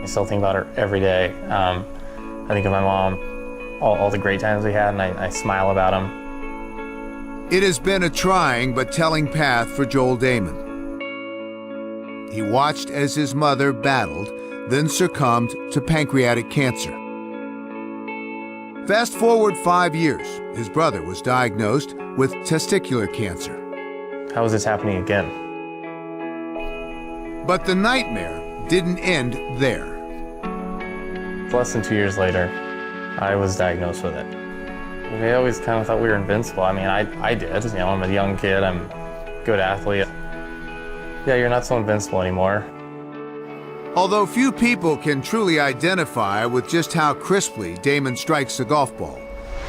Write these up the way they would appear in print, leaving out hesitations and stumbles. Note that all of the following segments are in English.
I still think about her every day. I think of my mom, all the great times we had, and I smile about them. It has been a trying but telling path for Joel Dahmen. He watched as his mother battled, then succumbed to pancreatic cancer. Fast forward 5 years, his brother was diagnosed with testicular cancer. How is this happening again? But the nightmare didn't end there. Less than 2 years later, I was diagnosed with it. We always kind of thought we were invincible. I mean, I did. You know, I'm a young kid, I'm a good athlete. Yeah, you're not so invincible anymore. Although few people can truly identify with just how crisply Dahmen strikes a golf ball,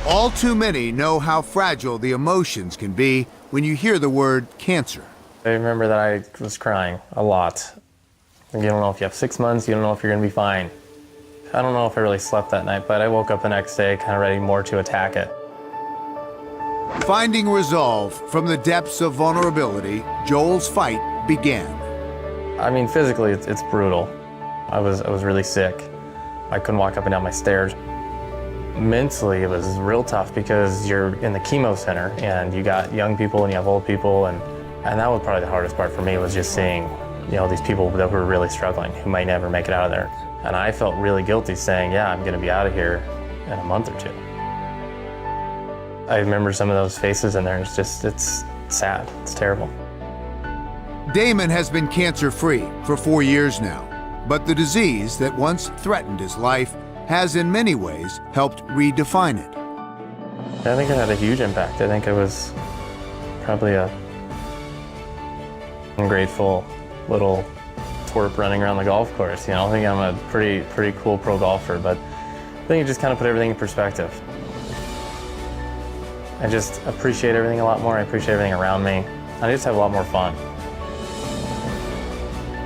all too many know how fragile the emotions can be when you hear the word cancer. I remember that I was crying a lot. You don't know if you have 6 months, you don't know if you're gonna be fine. I don't know if I really slept that night, but I woke up the next day kind of ready more to attack it. Finding resolve from the depths of vulnerability, Joel's fight began. I mean, physically, it's brutal. I was really sick. I couldn't walk up and down my stairs. Mentally, it was real tough because you're in the chemo center and you got young people and you have old people, and that was probably the hardest part for me, was just seeing, you know, these people that were really struggling who might never make it out of there. And I felt really guilty saying, yeah, I'm gonna be out of here in a month or two. I remember some of those faces in there. It's sad, it's terrible. Dahmen has been cancer-free for 4 years now, but the disease that once threatened his life has in many ways helped redefine it. I think it had a huge impact. I think I was probably a ungrateful little twerp running around the golf course. You know, I think I'm a pretty cool pro golfer, but I think it just kind of put everything in perspective. I just appreciate everything a lot more. I appreciate everything around me. I just have a lot more fun.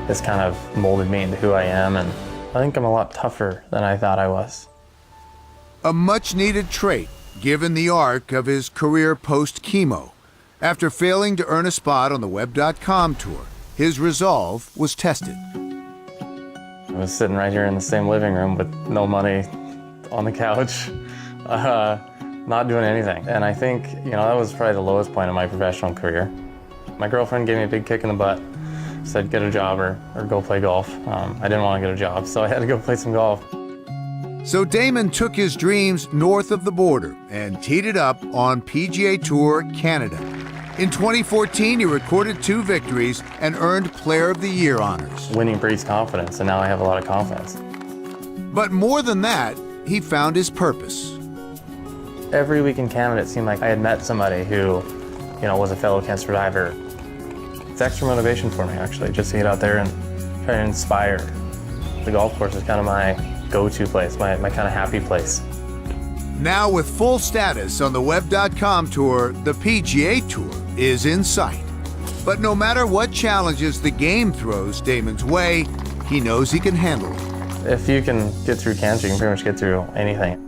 This kind of molded me into who I am, and I think I'm a lot tougher than I thought I was. A much-needed trait, given the arc of his career post-chemo. After failing to earn a spot on the Web.com tour, his resolve was tested. I was sitting right here in the same living room with no money, on the couch, not doing anything. And I think, you know, that was probably the lowest point of my professional career. My girlfriend gave me a big kick in the butt, said get a job or go play golf. I didn't want to get a job, so I had to go play some golf. So Dahmen took his dreams north of the border and teed it up on PGA TOUR Canada. In 2014, he recorded 2 victories and earned Player of the Year honors. Winning breeds confidence, and now I have a lot of confidence. But more than that, he found his purpose. Every week in Canada, it seemed like I had met somebody who, you know, was a fellow cancer survivor. It's extra motivation for me, actually, just to get out there and try to inspire. The golf course is kind of my go-to place, my kind of happy place. Now with full status on the Web.com tour, the PGA Tour is in sight. But no matter what challenges the game throws Dahmen's way, he knows he can handle it. If you can get through cancer, you can pretty much get through anything.